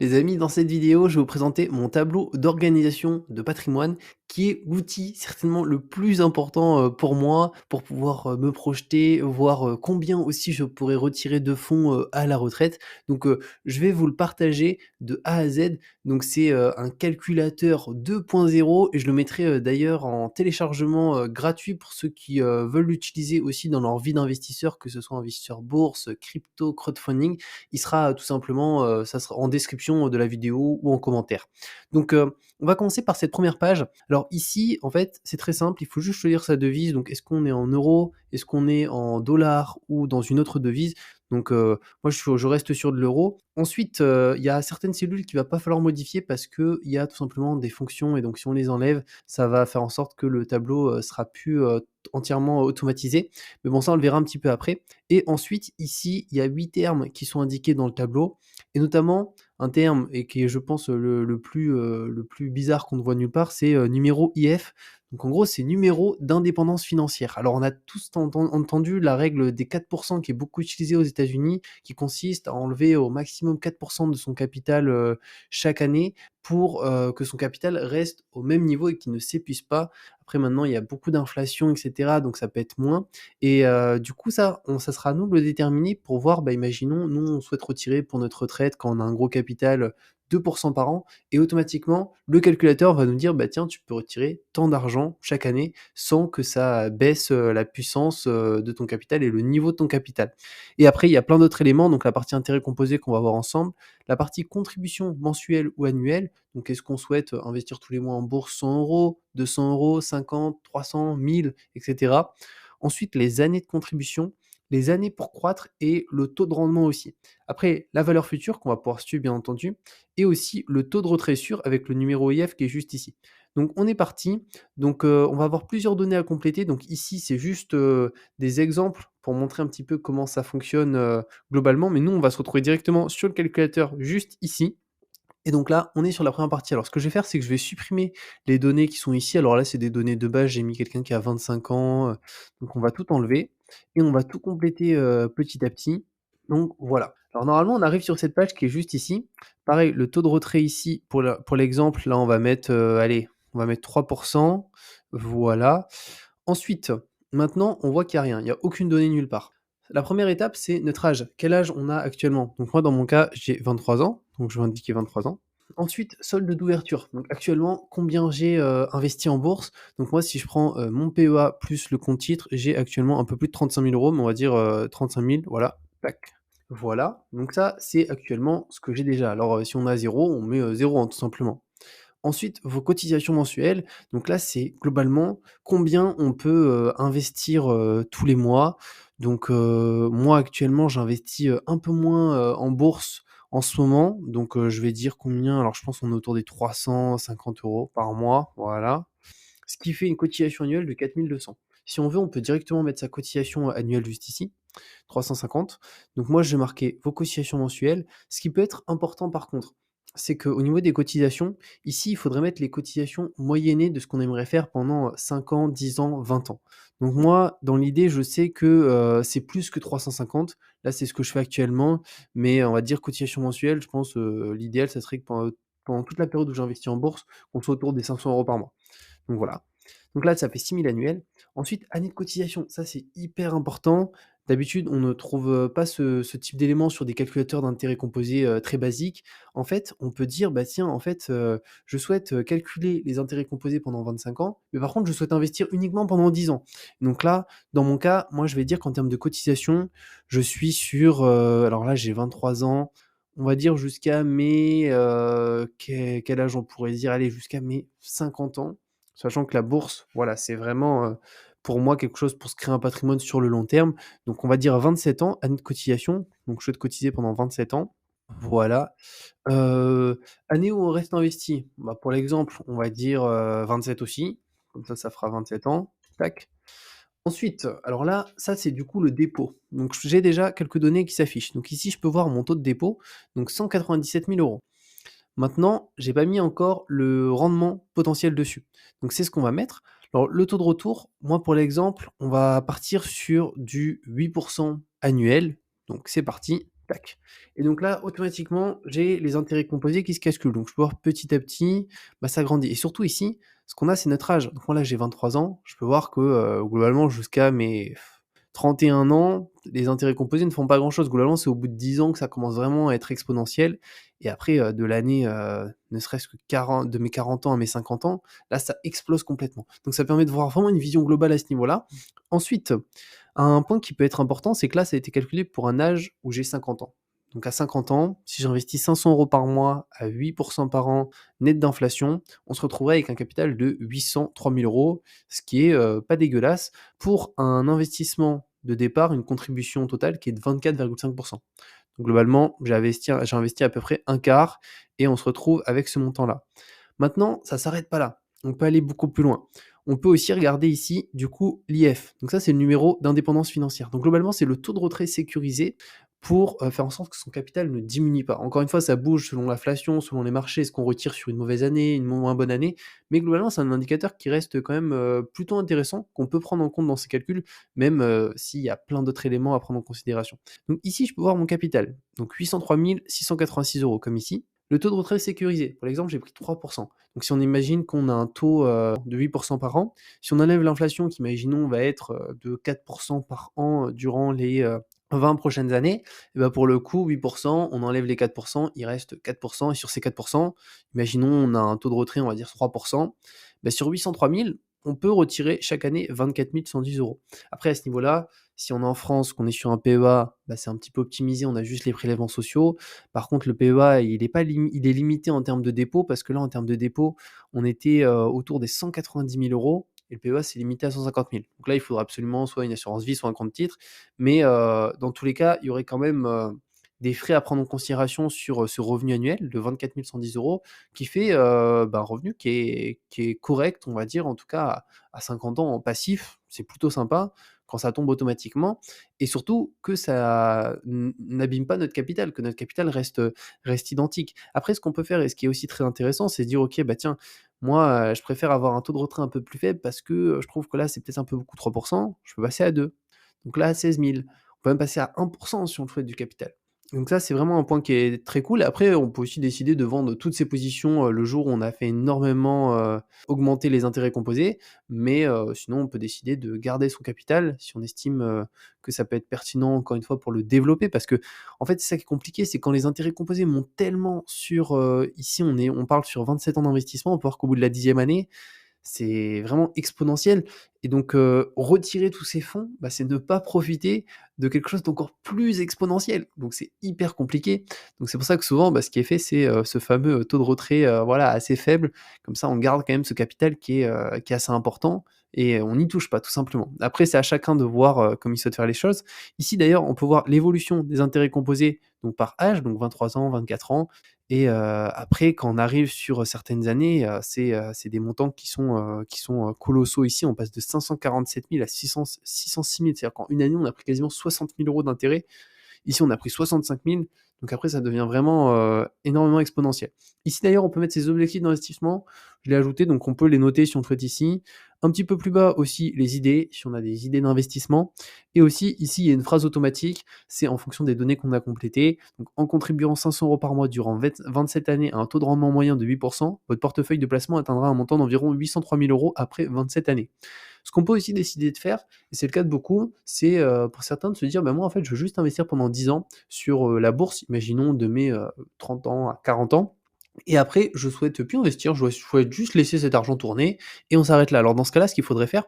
Les amis, dans cette vidéo, je vais vous présenter mon tableau d'organisation de patrimoine qui est l'outil certainement le plus important pour moi pour pouvoir me projeter, voir combien aussi je pourrais retirer de fonds à la retraite. Donc, je vais vous le partager de A à Z. Donc, c'est un calculateur 2.0 et je le mettrai d'ailleurs en téléchargement gratuit pour ceux qui veulent l'utiliser aussi dans leur vie d'investisseur, que ce soit investisseur bourse, crypto, crowdfunding. Il sera tout simplement, ça sera en description de la vidéo ou en commentaire. Donc, on va commencer par cette première page. Alors ici, en fait, c'est très simple, il faut juste choisir sa devise. Donc est-ce qu'on est en euros? Est-ce qu'on est en dollars ou dans une autre devise? Donc, moi je reste sur de l'euro. Ensuite, il y a certaines cellules qu'il va pas falloir modifier parce qu'il y a tout simplement des fonctions et donc si on les enlève, ça va faire en sorte que le tableau, sera plus, entièrement automatisé. Mais bon, ça on le verra un petit peu après. Et ensuite, ici, il y a 8 termes qui sont indiqués dans le tableau et notamment un terme et qui est, je pense, le plus bizarre qu'on ne voit nulle part, c'est, numéro IF. Donc en gros, c'est numéro d'indépendance financière. Alors on a tous entendu la règle des 4 qui est beaucoup utilisée aux États-Unis, qui consiste à enlever au maximum 4 de son capital, chaque année pour, que son capital reste au même niveau et qu'il ne s'épuise pas. Après maintenant, il y a beaucoup d'inflation et cetera, donc ça peut être moins et du coup ça sera à nous de le déterminer pour voir, bah, imaginons, nous on souhaite retirer pour notre retraite quand on a un gros capital, 2 par an et automatiquement le calculateur va nous dire: «Bah, tiens, tu peux retirer tant d'argent chaque année sans que ça baisse, la puissance, de ton capital et le niveau de ton capital». Et après il y a plein d'autres éléments, donc la partie intérêt composé qu'on va voir ensemble, la partie contribution mensuelle ou annuelle, donc est-ce qu'on souhaite, investir tous les mois en bourse 100 €, 200 €, 50, 300, 1000 et cetera. Ensuite, les années de contribution, les années pour croître et le taux de rendement aussi. Après, la valeur future qu'on va pouvoir suivre bien entendu et aussi le taux de retrait sûr avec le numéro IF qui est juste ici. Donc on est parti. Donc on va avoir plusieurs données à compléter. Donc ici, c'est juste, des exemples pour montrer un petit peu comment ça fonctionne, globalement. Mais nous, on va se retrouver directement sur le calculateur juste ici et donc là, on est sur la première partie. Alors ce que je vais faire, c'est que je vais supprimer les données qui sont ici. Alors là, c'est des données de base, j'ai mis quelqu'un qui a 25 ans, donc on va tout enlever et on va tout compléter, petit à petit. Donc voilà. Alors normalement, on arrive sur cette page qui est juste ici. Pareil, le taux de retrait ici pour l'exemple, là on va mettre, allez, on va mettre 3. Voilà. Ensuite, maintenant, on voit qu'il y a rien, il y a aucune donnée nulle part. La première étape, c'est notre âge. Quel âge on a actuellement? Donc moi, dans mon cas, j'ai 23 ans, donc je vais indiquer 23 ans. Ensuite, solde d'ouverture. Donc actuellement, combien j'ai, investi en bourse? Donc moi, si je prends, mon PEA plus le compte titre, j'ai actuellement un peu plus de 35 000 €, mais on va dire, 35 000, voilà, tac. Voilà, donc ça, c'est actuellement ce que j'ai déjà. Alors, si on a zéro, on met, 0, hein, tout simplement. Ensuite, vos cotisations mensuelles, donc là, c'est globalement combien on peut, investir, tous les mois. Donc, moi actuellement, j'investis, un peu moins, en bourse en ce moment. Donc, je vais dire combien, alors je pense qu'on est autour des 350 € par mois, voilà. Ce qui fait une cotisation annuelle de 4 200. Si on veut, on peut directement mettre sa cotisation annuelle juste ici, 350. Donc moi, je vais marquer vos cotisations mensuelles. Ce qui peut être important par contre, c'est qu'au niveau des cotisations, ici, il faudrait mettre les cotisations moyennées de ce qu'on aimerait faire pendant 5 ans, 10 ans, 20 ans. Donc moi, dans l'idée, je sais que c'est plus que 350. Là, c'est ce que je fais actuellement, mais on va dire cotisation mensuelle, je pense l'idéal, ça serait que pendant toute la période où j'investis en bourse, qu'on soit autour des 500 € par mois. Donc voilà. Donc là, ça fait 6 000 annuels. Ensuite, année de cotisation, ça c'est hyper important. D'habitude, on ne trouve, pas ce type d'éléments sur des calculateurs d'intérêt composé, très basiques. En fait, on peut dire: «Bah tiens, en fait, je souhaite, calculer les intérêts composés pendant 25 ans, mais par contre, je souhaite investir uniquement pendant 10 ans». Donc là, dans mon cas, moi, je vais dire qu'en termes de cotisation, je suis sur, alors là, j'ai 23 ans, on va dire jusqu'à mes, quel âge on pourrait dire? Allez, jusqu'à mes 50 ans. Sachant que la bourse, voilà, c'est vraiment, pour moi quelque chose pour se créer un patrimoine sur le long terme. Donc on va dire 27 ans, année de cotisation, donc je souhaite cotiser pendant 27 ans. Voilà. Année où on reste investi, bah, pour l'exemple, on va dire, 27 aussi, comme ça fera 27 ans, tac. Ensuite, alors là, ça c'est du coup le dépôt. Donc j'ai déjà quelques données qui s'affichent. Donc ici, je peux voir mon taux de dépôt, donc 197 000 €. Maintenant, j'ai pas mis encore le rendement potentiel dessus. Donc c'est ce qu'on va mettre. Alors le taux de retour, moi pour l'exemple, on va partir sur du 8 annuel. Donc c'est parti. Tac. Et donc là, automatiquement, j'ai les intérêts composés qui se calculent. Donc je peux voir petit à petit, bah, ça grandit. Et surtout ici, ce qu'on a, c'est notre âge. Donc moi là, j'ai 23 ans. Je peux voir que globalement, jusqu'à mes 31 ans, les intérêts composés ne font pas grand-chose. Globalement, c'est au bout de 10 ans que ça commence vraiment à être exponentiel. Et après, de l'année, ne serait-ce que 40, de mes 40 ans à mes 50 ans, là, ça explose complètement. Donc ça permet de voir vraiment une vision globale à ce niveau-là. Ensuite, un point qui peut être important, c'est que là, ça a été calculé pour un âge où j'ai 50 ans. Donc à 50 ans, si j'investis 500 euros par mois à 8% par an net d'inflation, on se retrouverait avec un capital de 803 000 euros, ce qui est pas dégueulasse pour un investissement de départ, une contribution totale qui est de 24,5%. Donc globalement, j'ai investi à peu près un quart et on se retrouve avec ce montant-là. Maintenant, ça s'arrête pas là. On peut aller beaucoup plus loin. On peut aussi regarder ici, du coup, l'IF. Donc ça, c'est le numéro d'indépendance financière. Donc globalement, c'est le taux de retrait sécurisé pour faire en sorte que son capital ne diminue pas. Encore une fois, ça bouge selon l'inflation, selon les marchés, ce qu'on retire sur une mauvaise année, une moins bonne année. Mais globalement, c'est un indicateur qui reste quand même plutôt intéressant, qu'on peut prendre en compte dans ces calculs, même s'il y a plein d'autres éléments à prendre en considération. Donc ici, je peux voir mon capital. Donc 803 686 euros, comme ici. Le taux de retrait sécurisé, pour l'exemple, j'ai pris 3%. Donc si on imagine qu'on a un taux de 8% par an, si on enlève l'inflation qui, imaginons, va être de 4% par an durant les 20 prochaines années, et ben pour le coup, 8%, on enlève les 4%, il reste 4%. Et sur ces 4%, imaginons on a un taux de retrait, on va dire 3%, ben sur 803 000, on peut retirer chaque année 24 110 euros. Après, à ce niveau-là, si on est en France, qu'on est sur un PEA, bah, c'est un petit peu optimisé, on a juste les prélèvements sociaux. Par contre, le PEA, il est limité en termes de dépôt, parce que là, en termes de dépôt, on était autour des 190 000 euros, et le PEA, c'est limité à 150 000. Donc là, il faudra absolument soit une assurance vie, soit un compte titre, mais dans tous les cas, il y aurait quand même des frais à prendre en considération sur ce revenu annuel de 24 110 euros, qui fait un revenu qui est correct, on va dire, en tout cas à 50 ans en passif, c'est plutôt sympa quand ça tombe automatiquement, et surtout que ça n'abîme pas notre capital, que notre capital reste identique. Après, ce qu'on peut faire, et ce qui est aussi très intéressant, c'est de dire, ok, bah tiens, moi, je préfère avoir un taux de retrait un peu plus faible parce que je trouve que là, c'est peut-être un peu beaucoup 3%, je peux passer à 2. Donc là, à 16 000. On peut même passer à 1% si on le souhaite du capital. Donc ça, c'est vraiment un point qui est très cool. Après, on peut aussi décider de vendre toutes ces positions le jour où on a fait énormément augmenter les intérêts composés, mais sinon, on peut décider de garder son capital si on estime que ça peut être pertinent, encore une fois, pour le développer. Parce que, en fait, c'est ça qui est compliqué, c'est quand les intérêts composés montent tellement sur... ici, on parle sur 27 ans d'investissement, on peut voir qu'au bout de la 10e année, c'est vraiment exponentiel, et donc retirer tous ces fonds, bah, c'est ne pas profiter de quelque chose d'encore plus exponentiel. Donc c'est hyper compliqué. Donc c'est pour ça que souvent, bah, ce qui est fait, c'est ce fameux taux de retrait voilà, assez faible. Comme ça, on garde quand même ce capital qui est assez important, et on n'y touche pas, tout simplement. Après, c'est à chacun de voir comme il souhaite faire les choses. Ici, d'ailleurs, on peut voir l'évolution des intérêts composés donc par âge, donc 23 ans, 24 ans. Et après, quand on arrive sur certaines années, c'est des montants qui sont colossaux ici. On passe de 547 000 à 606 000. C'est-à-dire qu'en une année, on a pris quasiment 60 000 euros d'intérêt. Ici, on a pris 65 000. Donc après, ça devient vraiment énormément exponentiel. Ici, d'ailleurs, on peut mettre ses objectifs d'investissement. Je l'ai ajouté, donc on peut les noter si on le souhaite ici. Un petit peu plus bas aussi, les idées, si on a des idées d'investissement. Et aussi, ici, il y a une phrase automatique. C'est en fonction des données qu'on a complétées. Donc, en contribuant 500 euros par mois durant 27 années à un taux de rendement moyen de 8%, votre portefeuille de placement atteindra un montant d'environ 803 000 euros après 27 années. Ce qu'on peut aussi décider de faire, et c'est le cas de beaucoup, c'est pour certains de se dire, bah, moi en fait je veux juste investir pendant 10 ans sur la bourse, imaginons de mes 30 ans à 40 ans, et après je souhaite plus investir, je souhaite juste laisser cet argent tourner, et on s'arrête là. Alors dans ce cas-là, ce qu'il faudrait faire,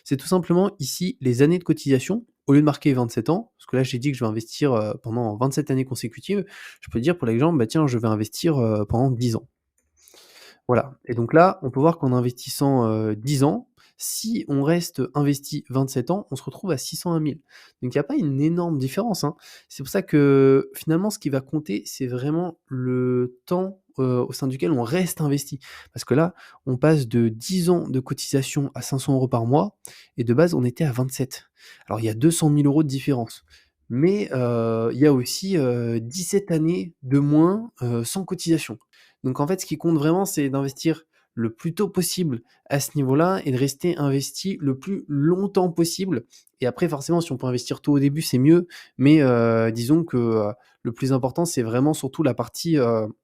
c'est tout simplement ici les années de cotisation, au lieu de marquer 27 ans, parce que là j'ai dit que je vais investir pendant 27 années consécutives, je peux dire pour l'exemple, bah tiens, je vais investir pendant 10 ans. Voilà, et donc là, on peut voir qu'en investissant 10 ans, si on reste investi 27 ans, on se retrouve à 601 000. Donc il y a pas une énorme différence, hein. C'est pour ça que finalement, ce qui va compter, c'est vraiment le temps au sein duquel on reste investi. Parce que là, on passe de 10 ans de cotisation à 500 euros par mois, et de base, on était à 27. Alors il y a 200 000 euros de différence. Mais il y a aussi 17 années de moins sans cotisation. Donc en fait, ce qui compte vraiment, c'est d'investir le plus tôt possible à ce niveau-là et de rester investi le plus longtemps possible. Et après forcément, si on peut investir tôt au début, c'est mieux, mais disons que, le plus important, c'est vraiment surtout la partie,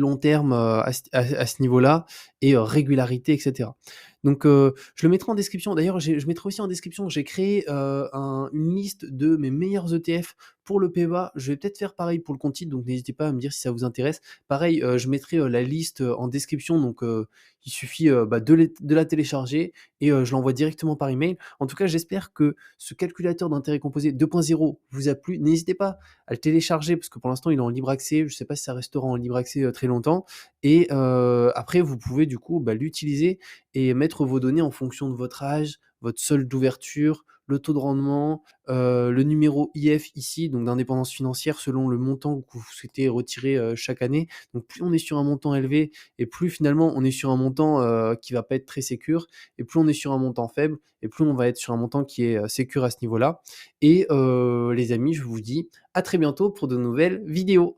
long terme, à ce niveau-là et régularité et cetera. Donc je le mettrai en description. D'ailleurs, je mettrai aussi en description, j'ai créé, une liste de mes meilleurs ETF pour le PEA. Je vais peut-être faire pareil pour le Contit, donc n'hésitez pas à me dire si ça vous intéresse. Pareil, je mettrai, la liste, en description, donc il suffit, de la télécharger et je l'envoie directement par email. En tout cas, j'espère que ce calculateur d'intérêt composé 2.0 vous a plu. N'hésitez pas à le télécharger parce que pour l'instant, il est en libre accès. Je ne sais pas si ça restera en libre accès, très longtemps et après vous pouvez du coup, l'utiliser et mettre vos données en fonction de votre âge, votre solde d'ouverture, le taux de rendement, le numéro IF ici, donc d'indépendance financière selon le montant que vous souhaitez retirer, chaque année. Donc plus on est sur un montant élevé et plus finalement on est sur un montant, qui va pas être très sécure et plus on est sur un montant faible et plus on va être sur un montant qui est, sécure à ce niveau-là et les amis, je vous dis à très bientôt pour de nouvelles vidéos.